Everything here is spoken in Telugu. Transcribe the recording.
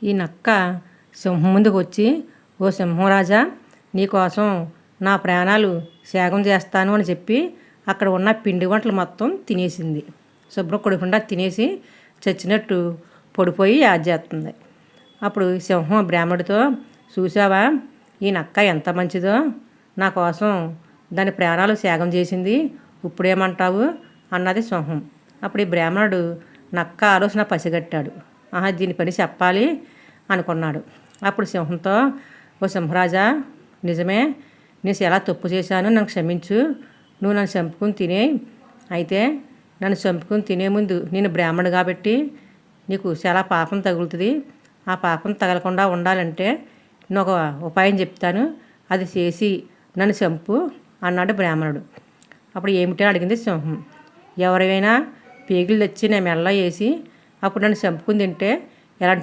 ఈ నక్క సింహం ముందుకు వచ్చి, ఓ సింహరాజా, నీకోసం నా ప్రాణాలు త్యాగం చేస్తాను అని చెప్పి అక్కడ ఉన్న పిండి వంటలు మొత్తం తినేసింది. శుభ్రం కొడుకుండా తినేసి చచ్చినట్టు పడిపోయి చేస్తుంది. అప్పుడు సింహం బ్రాహ్మడితో, చూసావా ఈ నక్క ఎంత మంచిదో, నా కోసం దాని ప్రాణాలు త్యాగం చేసింది, ఇప్పుడేమంటావు అన్నది సింహం. అప్పుడు ఈ బ్రాహ్మణుడు నక్క ఆలోచన పసిగట్టాడు. దీని పని చెప్పాలి అనుకున్నాడు. అప్పుడు సింహంతో, ఓ సింహరాజా, నిజమే, నేను ఎలా తప్పు చేశాను, నన్ను క్షమించు, నువ్వు నన్ను చంపుకుని తినే. అయితే నన్ను చంపుకుని తినే ముందు నేను బ్రాహ్మణుడు కాబట్టి నీకు చాలా పాపం తగులుతుంది. ఆ పాపం తగలకుండా ఉండాలంటే నేను ఒక ఉపాయం చెప్తాను, అది చేసి నన్ను చంపు అన్నాడు బ్రాహ్మణుడు. అప్పుడు ఏమిటని అడిగింది సింహం. ఎవరైనా పేగులు తెచ్చి నేను మెల్ల వేసి అప్పుడు నన్ను చంపుకుని తింటే ఎలాంటి